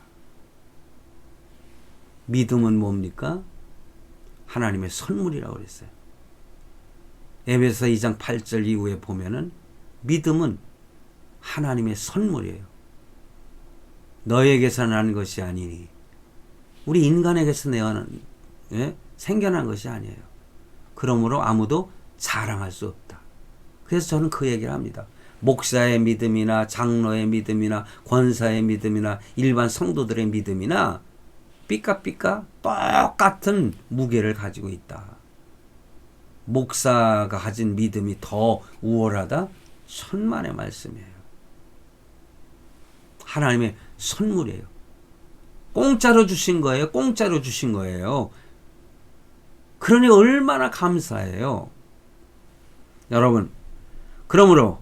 Speaker 1: 믿음은 뭡니까? 하나님의 선물이라고 그랬어요. 에베소 2장 8절 이후에 보면은 믿음은 하나님의 선물이에요. 너에게서 난 것이 아니니 우리 인간에게서 생겨난 것이 아니에요. 그러므로 아무도 자랑할 수 없다. 그래서 저는 그 얘기를 합니다. 목사의 믿음이나 장로의 믿음이나 권사의 믿음이나 일반 성도들의 믿음이나 삐까삐까 똑같은 무게를 가지고 있다. 목사가 가진 믿음이 더 우월하다? 천만의 말씀이에요. 하나님의 선물이에요. 공짜로 주신 거예요. 공짜로 주신 거예요. 그러니 얼마나 감사해요. 여러분, 그러므로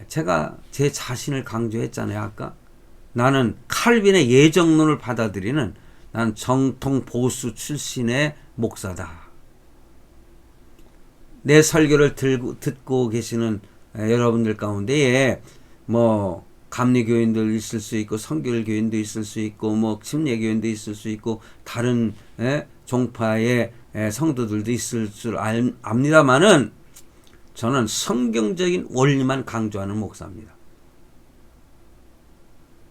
Speaker 1: 제가 제 자신을 강조했잖아요. 아까 나는 칼빈의 예정론을 받아들이는 난 정통 보수 출신의 목사다. 내 설교를 듣고 계시는 여러분들 가운데에 뭐 감리교인들 있을 수 있고 선교교인도 있을 수 있고 뭐 침례교인도 있을 수 있고 다른 종파의 성도들도 있을 줄 압니다만은 저는 성경적인 원리만 강조하는 목사입니다.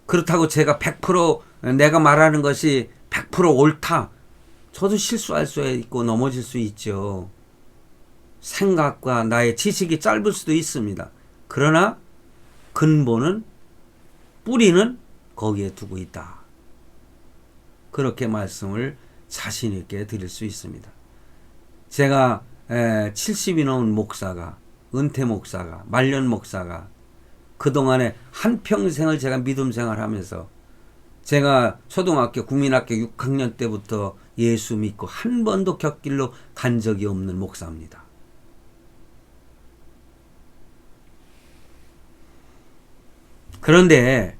Speaker 1: 그렇다고 제가 100% 내가 말하는 것이 100% 옳다. 저도 실수할 수 있고 넘어질 수 있죠. 생각과 나의 지식이 짧을 수도 있습니다. 그러나 근본은 뿌리는 거기에 두고 있다. 그렇게 말씀을 자신 있게 드릴 수 있습니다. 제가 70이 넘은 목사가, 은퇴 목사가, 말년 목사가 그동안에 한평생을 제가 믿음 생활하면서 제가 초등학교, 국민학교 6학년 때부터 예수 믿고 한 번도 곁길로 간 적이 없는 목사입니다. 그런데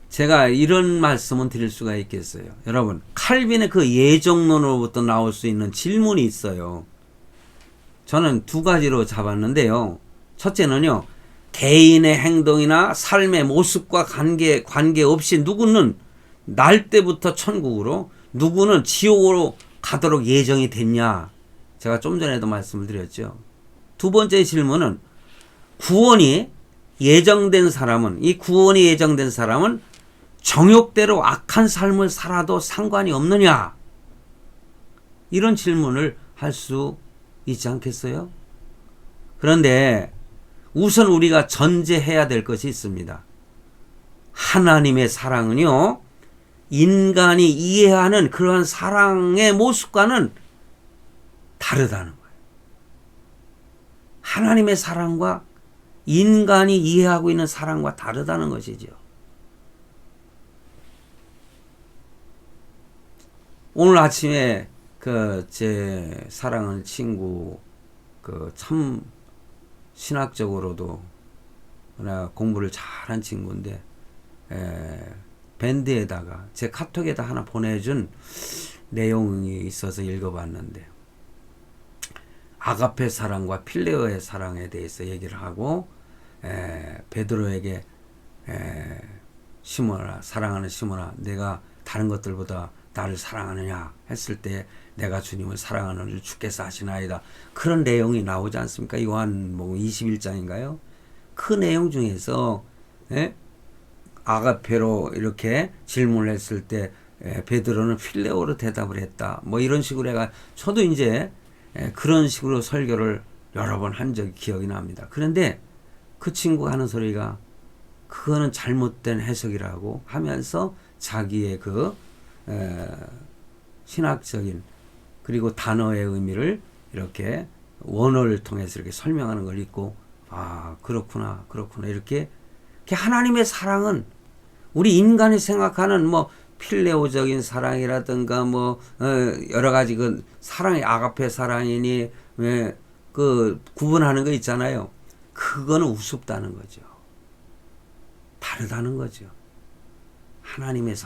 Speaker 1: 제가 이런 말씀은 드릴 수가 있겠어요. 여러분, 칼빈의 그 예정론으로부터 나올 수 있는 질문이 있어요. 저는 두 가지로 잡았는데요. 첫째는요, 개인의 행동이나 삶의 모습과 관계없이 누구는 날 때부터 천국으로, 누구는 지옥으로 가도록 예정이 됐냐. 제가 좀 전에도 말씀을 드렸죠. 두 번째 질문은 구원이 예정된 사람은, 이 구원이 예정된 사람은 정욕대로 악한 삶을 살아도 상관이 없느냐? 이런 질문을 할 수 있지 않겠어요? 그런데 우선 우리가 전제해야 될 것이 있습니다. 하나님의 사랑은요, 인간이 이해하는 그러한 사랑의 모습과는 다르다는 거예요. 하나님의 사랑과 인간이 이해하고 있는 사랑과 다르다는 것이죠. 오늘 아침에 제 사랑하는 친구 참 신학적으로도 공부를 잘한 친구인데 밴드에다가 제 카톡에다 하나 보내준 내용이 있어서 읽어봤는데 아가페 사랑과 필레오의 사랑에 대해서 얘기를 하고 베드로에게 시몬아, 사랑하는 시몬아, 내가 다른 것들보다 나를 사랑하느냐 했을 때 내가 주님을 사랑하는 줄 주께서 아시나이다. 그런 내용이 나오지 않습니까? 요한복음 21장인가요? 그 내용 중에서 아가페로 이렇게 질문을 했을 때 베드로는 필레오로 대답을 했다. 뭐 이런 식으로 해가 저도 이제 그런 식으로 설교를 여러 번 한 적이 기억이 납니다. 그런데 그 친구가 하는 소리가 그거는 잘못된 해석이라고 하면서 자기의 그 신학적인 그리고 단어의 의미를 이렇게 원어를 통해서 이렇게 설명하는 걸 읽고 아 그렇구나 이렇게 하나님의 사랑은 우리 인간이 생각하는 뭐 필레오적인 사랑이라든가 뭐 여러 가지 그 사랑이 아가페 사랑이니 그 구분하는 거 있잖아요. 그거는 우습다는 거죠. 다르다는 거죠. 하나님의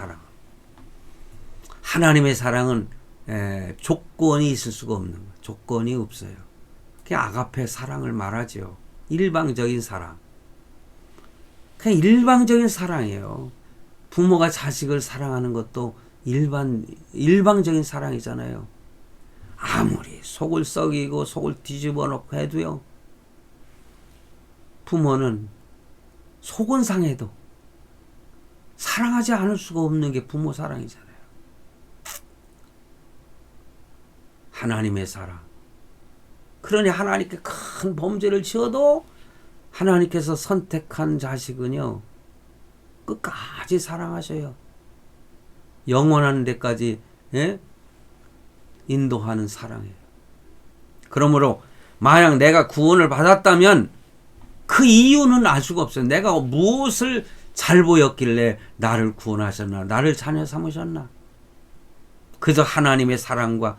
Speaker 1: 사랑은 조건이 있을 수가 없는 거예요. 조건이 없어요. 그냥 아가페 사랑을 말하죠. 일방적인 사랑. 그냥 일방적인 사랑이에요. 부모가 자식을 사랑하는 것도 일방적인 사랑이잖아요. 아무리 속을 썩이고 속을 뒤집어 놓고 해도요. 부모는 속은 상해도 사랑하지 않을 수가 없는 게 부모 사랑이잖아요. 하나님의 사랑. 그러니 하나님께 큰 범죄를 지어도 하나님께서 선택한 자식은요. 끝까지 사랑하셔요. 영원한 데까지 인도하는 사랑이에요. 그러므로 만약 내가 구원을 받았다면 그 이유는 알 수가 없어요. 내가 무엇을 잘 보였길래 나를 구원하셨나, 나를 자녀 삼으셨나. 그저 하나님의 사랑과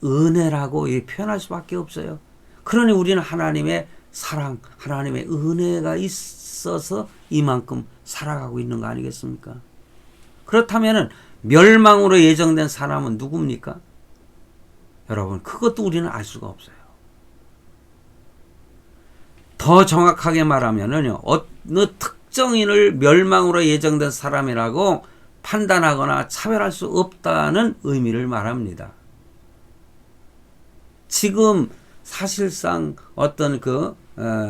Speaker 1: 은혜라고 표현할 수밖에 없어요. 그러니 우리는 하나님의 사랑, 하나님의 은혜가 있어서 이만큼 살아가고 있는 거 아니겠습니까? 그렇다면 멸망으로 예정된 사람은 누굽니까? 여러분, 그것도 우리는 알 수가 없어요. 더 정확하게 말하면은요, 어느 특정인을 멸망으로 예정된 사람이라고 판단하거나 차별할 수 없다는 의미를 말합니다. 지금 사실상 어떤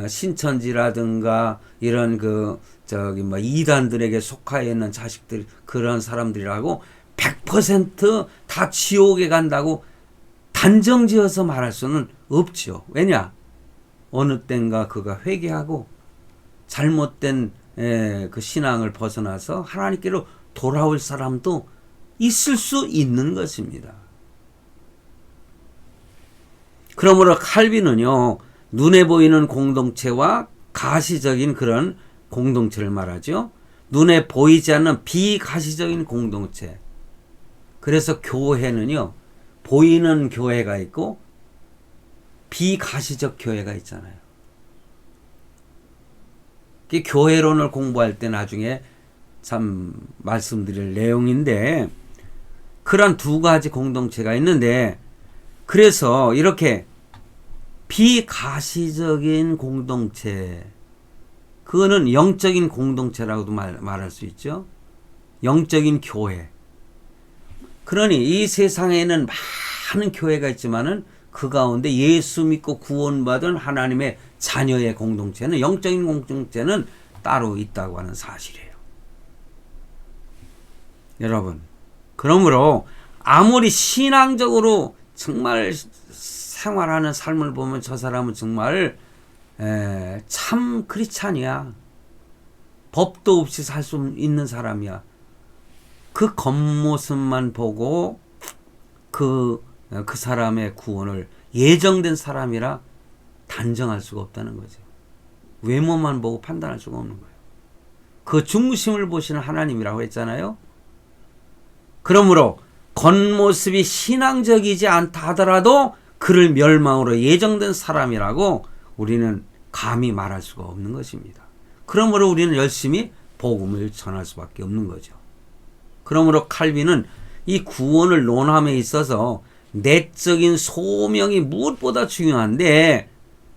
Speaker 1: 신천지라든가 이런 이단들에게 속하여 있는 자식들, 그런 사람들이라고 100% 다 지옥에 간다고 단정 지어서 말할 수는 없죠. 왜냐? 어느 땐가 그가 회개하고 잘못된 그 신앙을 벗어나서 하나님께로 돌아올 사람도 있을 수 있는 것입니다. 그러므로 칼빈은요, 눈에 보이는 공동체와 가시적인 그런 공동체를 말하죠. 눈에 보이지 않는 비가시적인 공동체. 그래서 교회는요, 보이는 교회가 있고 비가시적 교회가 있잖아요. 교회론을 공부할 때 나중에 참 말씀드릴 내용인데, 그런 두 가지 공동체가 있는데, 그래서 이렇게 비가시적인 공동체, 그거는 영적인 공동체라고도 말할 수 있죠. 영적인 교회. 그러니 이 세상에는 많은 교회가 있지만은 그 가운데 예수 믿고 구원받은 하나님의 자녀의 공동체는, 영적인 공동체는 따로 있다고 하는 사실이에요. 여러분, 그러므로 아무리 신앙적으로 정말 생활하는 삶을 보면 저 사람은 정말 참 크리스찬이야. 법도 없이 살 수 있는 사람이야. 그 겉모습만 보고 그 사람의 구원을 예정된 사람이라 단정할 수가 없다는 거죠. 외모만 보고 판단할 수가 없는 거예요. 그 중심을 보시는 하나님이라고 했잖아요. 그러므로 겉모습이 신앙적이지 않다 하더라도 그를 멸망으로 예정된 사람이라고 우리는 감히 말할 수가 없는 것입니다. 그러므로 우리는 열심히 복음을 전할 수밖에 없는 거죠. 그러므로 칼빈은 이 구원을 논함에 있어서 내적인 소명이 무엇보다 중요한데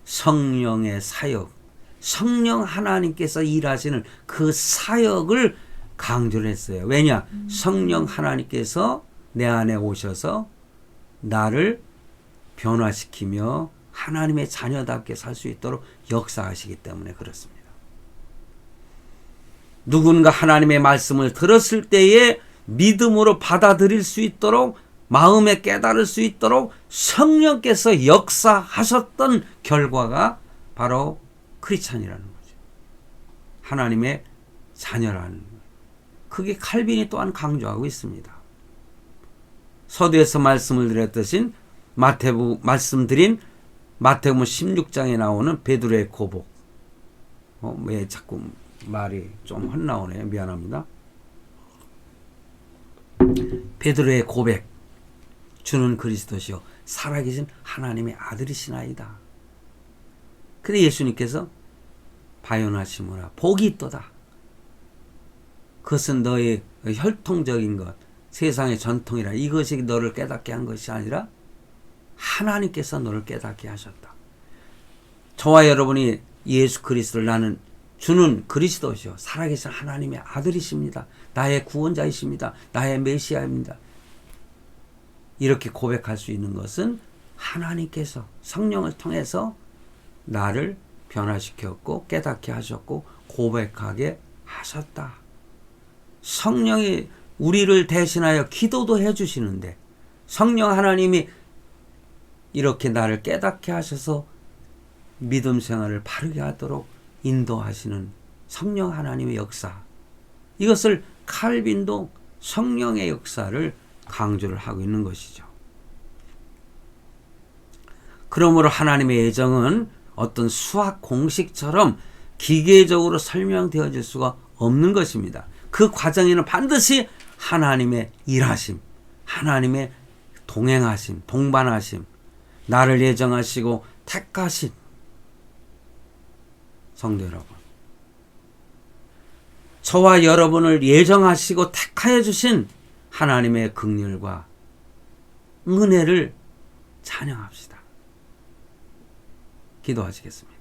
Speaker 1: 성령의 사역, 성령 하나님께서 일하시는 그 사역을 강조를 했어요. 왜냐? 성령 하나님께서 내 안에 오셔서 나를 변화시키며 하나님의 자녀답게 살 수 있도록 역사하시기 때문에 그렇습니다. 누군가 하나님의 말씀을 들었을 때에 믿음으로 받아들일 수 있도록 마음에 깨달을 수 있도록 성령께서 역사하셨던 결과가 바로 크리스찬이라는 거죠. 하나님의 자녀라는 거예요. 그게 칼빈이 또한 강조하고 있습니다. 서두에서 말씀을 드렸듯이 말씀드린 마태복음 16장에 나오는 베드로의 고복. 왜 자꾸 말이 좀 헛나오네요. 미안합니다. 베드로의 고백. 주는 그리스도시요 살아계신 하나님의 아들이시나이다. 근데 예수님께서 바요나시모나 복이 있도다. 그것은 너의 혈통적인 것, 세상의 전통이라 이것이 너를 깨닫게 한 것이 아니라 하나님께서 너를 깨닫게 하셨다. 저와 여러분이 예수 그리스도를 나는 주는 그리스도시요 살아계신 하나님의 아들이십니다. 나의 구원자이십니다. 나의 메시아입니다. 이렇게 고백할 수 있는 것은 하나님께서 성령을 통해서 나를 변화시켰고 깨닫게 하셨고 고백하게 하셨다. 성령이 우리를 대신하여 기도도 해주시는데 성령 하나님이 이렇게 나를 깨닫게 하셔서 믿음 생활을 바르게 하도록 인도하시는 성령 하나님의 역사, 이것을 칼빈도 성령의 역사를 강조를 하고 있는 것이죠. 그러므로 하나님의 예정은 어떤 수학 공식처럼 기계적으로 설명되어질 수가 없는 것입니다. 그 과정에는 반드시 하나님의 일하심, 하나님의 동행하심, 동반하심, 나를 예정하시고 택하신 성도 여러분, 저와 여러분을 예정하시고 택하여 주신 하나님의 긍휼과 은혜를 찬양합시다. 기도하시겠습니다.